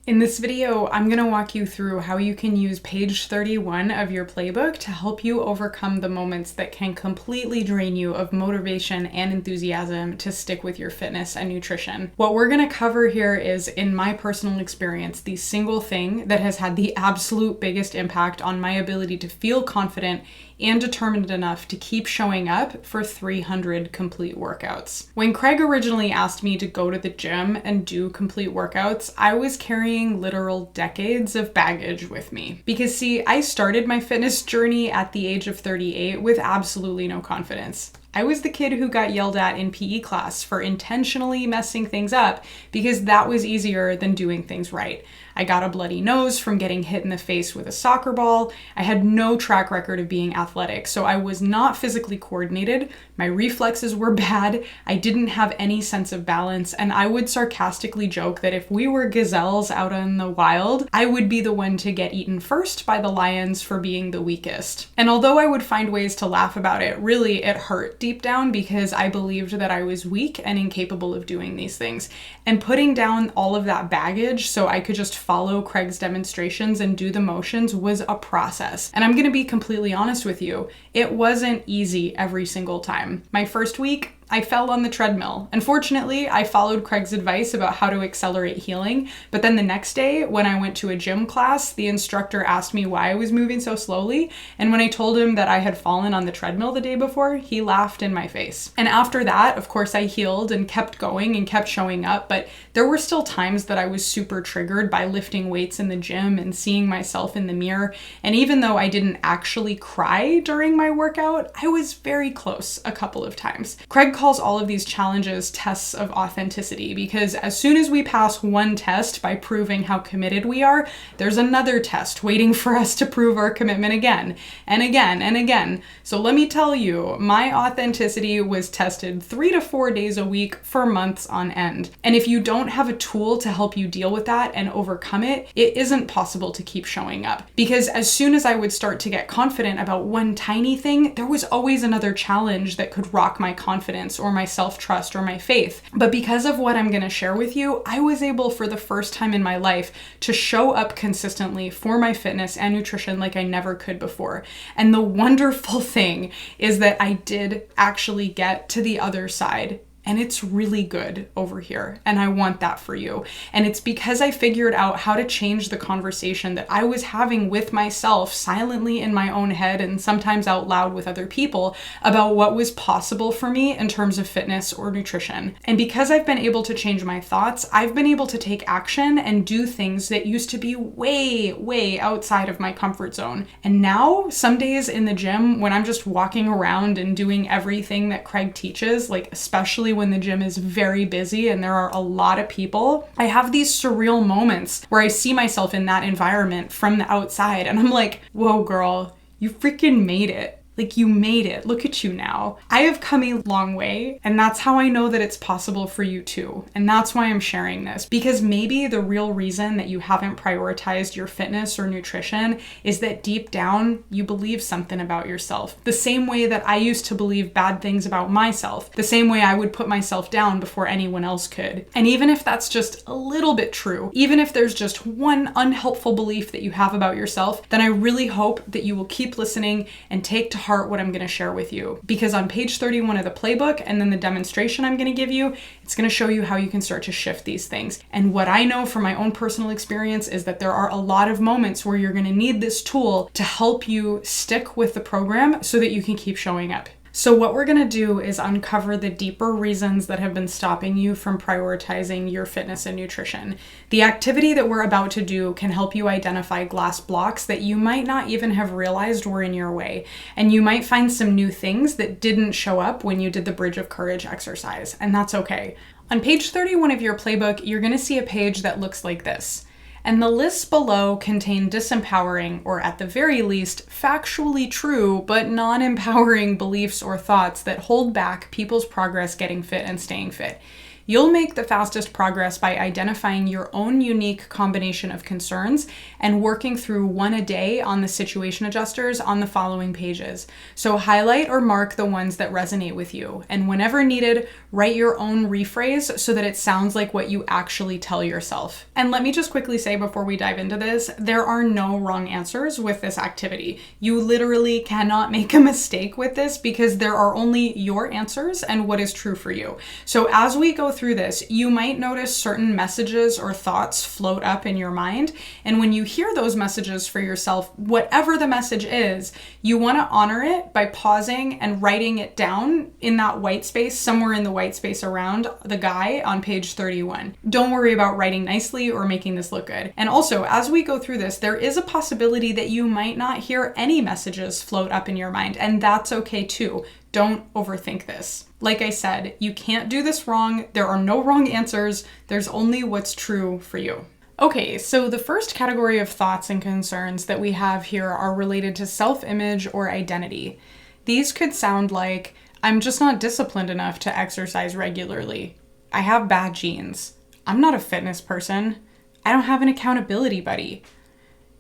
In this video, I'm going to walk you through how you can use page 31 of your playbook to help you overcome the moments that can completely drain you of motivation and enthusiasm to stick with your fitness and nutrition. What we're going to cover here is, in my personal experience, the single thing that has had the absolute biggest impact on my ability to feel confident and determined enough to keep showing up for 300 complete workouts. When Craig originally asked me to go to the gym and do complete workouts, I was carrying literal decades of baggage with me. Because see, I started my fitness journey at the age of 38 with absolutely no confidence. I was the kid who got yelled at in PE class for intentionally messing things up because that was easier than doing things right. I got a bloody nose from getting hit in the face with a soccer ball. I had no track record of being athletic, so I was not physically coordinated. My reflexes were bad. I didn't have any sense of balance, and I would sarcastically joke that if we were gazelles out in the wild, I would be the one to get eaten first by the lions for being the weakest. And although I would find ways to laugh about it, really it hurt deep down because I believed that I was weak and incapable of doing these things. And putting down all of that baggage so I could just follow Craig's demonstrations and do the motions was a process. And I'm going to be completely honest with you, it wasn't easy every single time. My first week, I fell on the treadmill. Unfortunately, I followed Craig's advice about how to accelerate healing, but then the next day when I went to a gym class, the instructor asked me why I was moving so slowly, and when I told him that I had fallen on the treadmill the day before, he laughed in my face. And after that, of course, I healed and kept going and kept showing up, but there were still times that I was super triggered by lifting weights in the gym and seeing myself in the mirror, and even though I didn't actually cry during my workout, I was very close a couple of times. Craig calls all of these challenges tests of authenticity because as soon as we pass one test by proving how committed we are, there's another test waiting for us to prove our commitment again and again and again. So let me tell you, my authenticity was tested 3 to 4 days a week for months on end. And if you don't have a tool to help you deal with that and overcome it, it isn't possible to keep showing up. Because as soon as I would start to get confident about one tiny thing, there was always another challenge that could rock my confidence or my self-trust or my faith. But because of what I'm going to share with you, I was able for the first time in my life to show up consistently for my fitness and nutrition like I never could before. And the wonderful thing is that I did actually get to the other side. And it's really good over here. And I want that for you. And it's because I figured out how to change the conversation that I was having with myself silently in my own head and sometimes out loud with other people about what was possible for me in terms of fitness or nutrition. And because I've been able to change my thoughts, I've been able to take action and do things that used to be way, way outside of my comfort zone. And now, some days in the gym, when I'm just walking around and doing everything that Craig teaches, like especially when the gym is very busy and there are a lot of people, I have these surreal moments where I see myself in that environment from the outside and I'm like, whoa girl, you freaking made it. Like, you made it. Look at you now. I have come a long way, and that's how I know that it's possible for you too. And that's why I'm sharing this. Because maybe the real reason that you haven't prioritized your fitness or nutrition is that deep down, you believe something about yourself. The same way that I used to believe bad things about myself. The same way I would put myself down before anyone else could. And even if that's just a little bit true, even if there's just one unhelpful belief that you have about yourself, then I really hope that you will keep listening and take to heart what I'm going to share with you. Because on page 31 of the playbook and then the demonstration I'm going to give you, it's going to show you how you can start to shift these things. And what I know from my own personal experience is that there are a lot of moments where you're going to need this tool to help you stick with the program so that you can keep showing up. So what we're going to do is uncover the deeper reasons that have been stopping you from prioritizing your fitness and nutrition. The activity that we're about to do can help you identify glass blocks that you might not even have realized were in your way. And you might find some new things that didn't show up when you did the Bridge of Courage exercise, and that's okay. On page 31 of your playbook, you're going to see a page that looks like this. And the lists below contain disempowering, or at the very least, factually true but non-empowering beliefs or thoughts that hold back people's progress getting fit and staying fit. You'll make the fastest progress by identifying your own unique combination of concerns and working through one a day on the situation adjusters on the following pages. So highlight or mark the ones that resonate with you, and whenever needed, write your own rephrase so that it sounds like what you actually tell yourself. And let me just quickly say before we dive into this, there are no wrong answers with this activity. You literally cannot make a mistake with this because there are only your answers and what is true for you. So as we go through this, you might notice certain messages or thoughts float up in your mind. And when you hear those messages for yourself, whatever the message is, you want to honor it by pausing and writing it down in that white space, somewhere in the white space around the guy on page 31. Don't worry about writing nicely or making this look good. And also, as we go through this, there is a possibility that you might not hear any messages float up in your mind, and that's okay too. Don't overthink this. Like I said, you can't do this wrong. There are no wrong answers. There's only what's true for you. Okay, so the first category of thoughts and concerns that we have here are related to self-image or identity. These could sound like, I'm just not disciplined enough to exercise regularly. I have bad genes. I'm not a fitness person. I don't have an accountability buddy.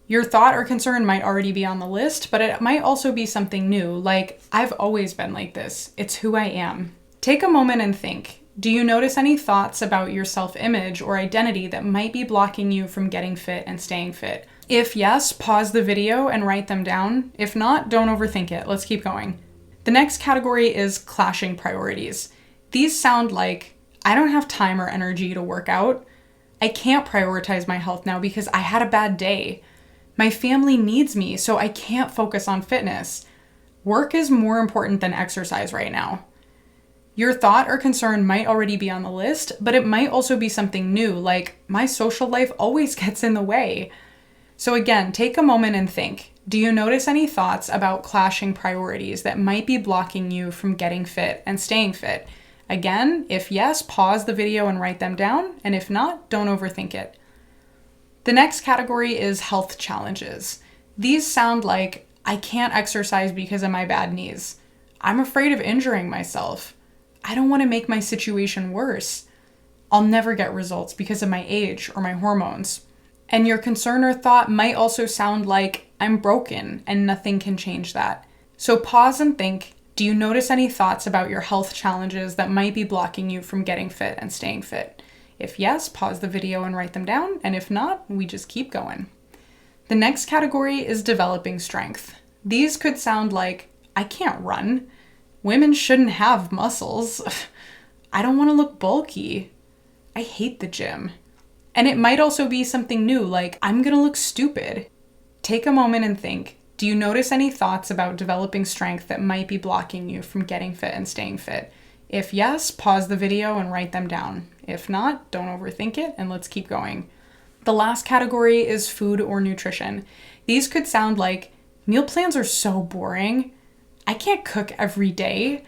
Your thought or concern might already be on the list, but it might also be something new, like, I've always been like this. It's who I am. Take a moment and think. Do you notice any thoughts about your self-image or identity that might be blocking you from getting fit and staying fit? If yes, pause the video and write them down. If not, don't overthink it. Let's keep going. The next category is clashing priorities. These sound like, I don't have time or energy to work out. I can't prioritize my health now because I had a bad day. My family needs me, so I can't focus on fitness. Work is more important than exercise right now. Your thought or concern might already be on the list, but it might also be something new, like, my social life always gets in the way. So again, take a moment and think. Do you notice any thoughts about clashing priorities that might be blocking you from getting fit and staying fit? Again, if yes, pause the video and write them down, and if not, don't overthink it. The next category is health challenges. These sound like, I can't exercise because of my bad knees. I'm afraid of injuring myself. I don't want to make my situation worse. I'll never get results because of my age or my hormones. And your concern or thought might also sound like, I'm broken and nothing can change that. So pause and think, do you notice any thoughts about your health challenges that might be blocking you from getting fit and staying fit? If yes, pause the video and write them down, and if not, we just keep going. The next category is developing strength. These could sound like, I can't run. Women shouldn't have muscles. I don't want to look bulky. I hate the gym. And it might also be something new, like, I'm gonna look stupid. Take a moment and think, do you notice any thoughts about developing strength that might be blocking you from getting fit and staying fit? If yes, pause the video and write them down. If not, don't overthink it, and let's keep going. The last category is food or nutrition. These could sound like, meal plans are so boring. I can't cook every day.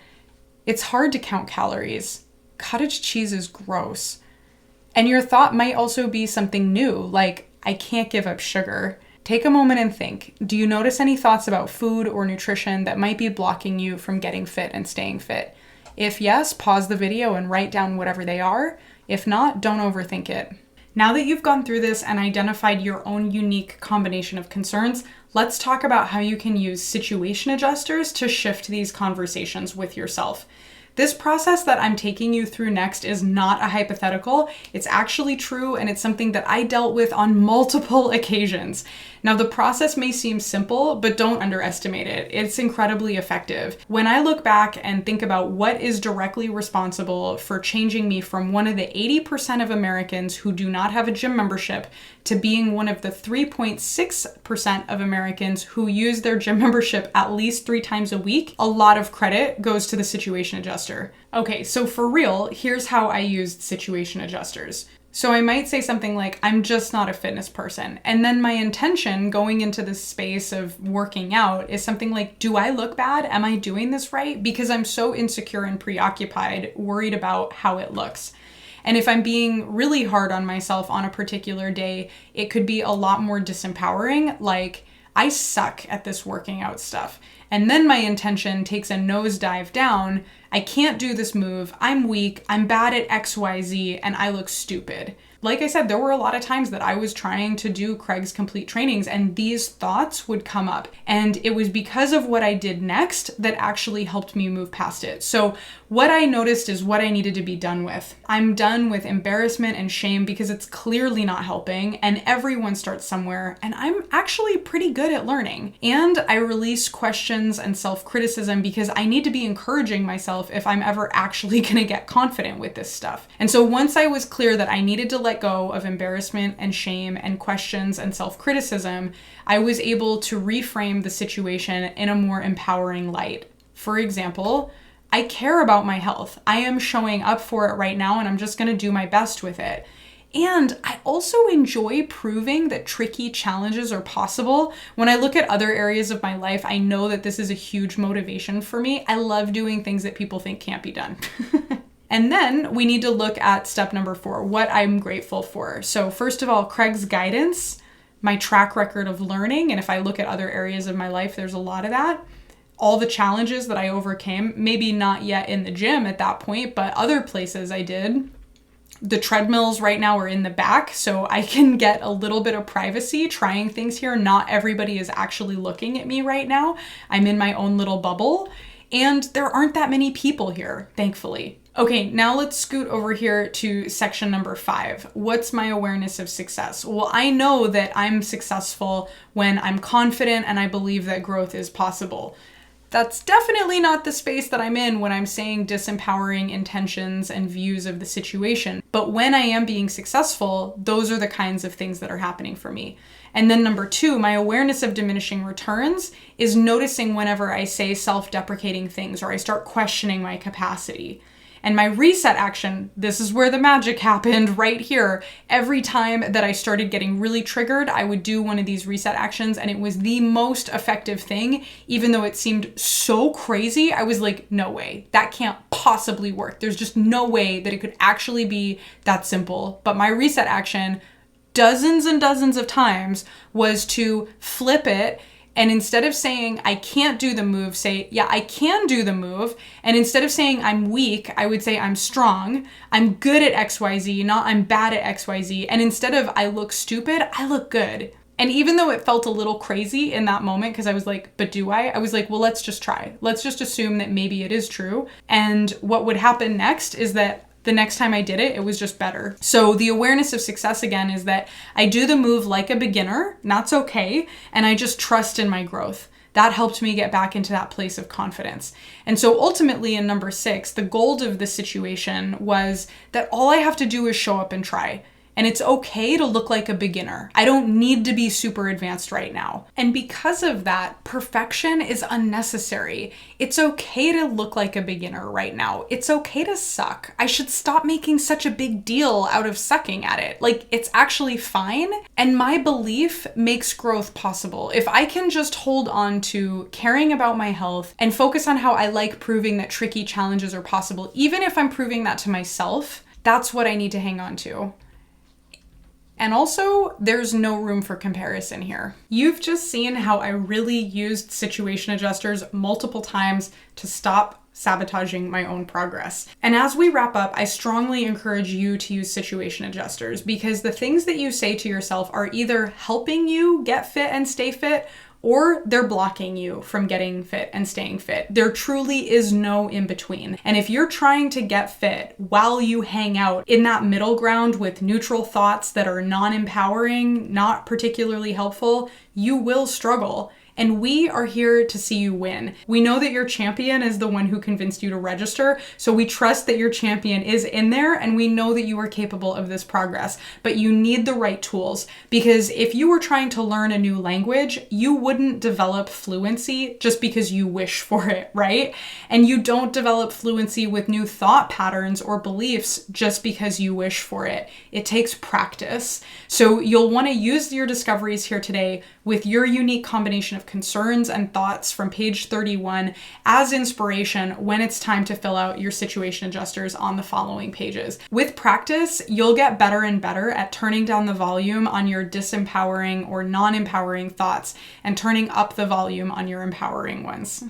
It's hard to count calories. Cottage cheese is gross. And your thought might also be something new, like, I can't give up sugar. Take a moment and think, do you notice any thoughts about food or nutrition that might be blocking you from getting fit and staying fit? If yes, pause the video and write down whatever they are. If not, don't overthink it. Now that you've gone through this and identified your own unique combination of concerns, let's talk about how you can use situation adjusters to shift these conversations with yourself. This process that I'm taking you through next is not a hypothetical. It's actually true, and it's something that I dealt with on multiple occasions. Now, the process may seem simple, but don't underestimate it. It's incredibly effective. When I look back and think about what is directly responsible for changing me from one of the 80% of Americans who do not have a gym membership to being one of the 3.6% of Americans who use their gym membership at least 3 times a week, a lot of credit goes to the situation adjuster. Okay, so for real, here's how I used situation adjusters. So I might say something like, I'm just not a fitness person. And then my intention going into this space of working out is something like, do I look bad? Am I doing this right? Because I'm so insecure and preoccupied, worried about how it looks. And if I'm being really hard on myself on a particular day, it could be a lot more disempowering, like, I suck at this working out stuff. And then my intention takes a nosedive down. I can't do this move. I'm weak. I'm bad at XYZ and I look stupid. Like I said, there were a lot of times that I was trying to do Craig's complete trainings and these thoughts would come up. And it was because of what I did next that actually helped me move past it. So what I noticed is what I needed to be done with. I'm done with embarrassment and shame because it's clearly not helping, and everyone starts somewhere, and I'm actually pretty good at learning. And I release questions and self-criticism because I need to be encouraging myself if I'm ever actually gonna get confident with this stuff. And so once I was clear that I needed to let go of embarrassment and shame and questions and self-criticism, I was able to reframe the situation in a more empowering light. For example, I care about my health. I am showing up for it right now and I'm just gonna do my best with it. And I also enjoy proving that tricky challenges are possible. When I look at other areas of my life, I know that this is a huge motivation for me. I love doing things that people think can't be done. And then we need to look at step number 4, what I'm grateful for. So first of all, Craig's guidance, my track record of learning. And if I look at other areas of my life, there's a lot of that. All the challenges that I overcame, maybe not yet in the gym at that point, but other places I did. The treadmills right now are in the back, so I can get a little bit of privacy trying things here. Not everybody is actually looking at me right now. I'm in my own little bubble, and there aren't that many people here, thankfully. Okay, now let's scoot over here to section number 5. What's my awareness of success? Well, I know that I'm successful when I'm confident and I believe that growth is possible. That's definitely not the space that I'm in when I'm saying disempowering intentions and views of the situation. But when I am being successful, those are the kinds of things that are happening for me. And then number 2, my awareness of diminishing returns is noticing whenever I say self-deprecating things or I start questioning my capacity. And my reset action, this is where the magic happened right here. Every time that I started getting really triggered, I would do one of these reset actions and it was the most effective thing. Even though it seemed so crazy, I was like, no way, that can't possibly work. There's just no way that it could actually be that simple. But my reset action, dozens and dozens of times, was to flip it. And instead of saying, I can't do the move, say, yeah, I can do the move. And instead of saying I'm weak, I would say I'm strong. I'm good at XYZ, not I'm bad at XYZ. And instead of I look stupid, I look good. And even though it felt a little crazy in that moment, because I was like, but do I? I was like, well, let's just try. Let's just assume that maybe it is true. And what would happen next is that the next time I did it, it was just better. So the awareness of success again is that I do the move like a beginner, and that's okay, and I just trust in my growth. That helped me get back into that place of confidence. And so ultimately in number 6, the goal of this situation was that all I have to do is show up and try. And it's okay to look like a beginner. I don't need to be super advanced right now. And because of that, perfection is unnecessary. It's okay to look like a beginner right now. It's okay to suck. I should stop making such a big deal out of sucking at it. Like, it's actually fine. And my belief makes growth possible. If I can just hold on to caring about my health and focus on how I like proving that tricky challenges are possible, even if I'm proving that to myself, that's what I need to hang on to. And also, there's no room for comparison here. You've just seen how I really used situation adjusters multiple times to stop sabotaging my own progress. And as we wrap up, I strongly encourage you to use situation adjusters because the things that you say to yourself are either helping you get fit and stay fit, or they're blocking you from getting fit and staying fit. There truly is no in between. And if you're trying to get fit while you hang out in that middle ground with neutral thoughts that are non-empowering, not particularly helpful, you will struggle. And we are here to see you win. We know that your champion is the one who convinced you to register, so we trust that your champion is in there and we know that you are capable of this progress. But you need the right tools, because if you were trying to learn a new language, you wouldn't develop fluency just because you wish for it, right? And you don't develop fluency with new thought patterns or beliefs just because you wish for it. It takes practice. So you'll want to use your discoveries here today with your unique combination of concerns and thoughts from page 31 as inspiration when it's time to fill out your situation adjusters on the following pages. With practice, you'll get better and better at turning down the volume on your disempowering or non-empowering thoughts and turning up the volume on your empowering ones.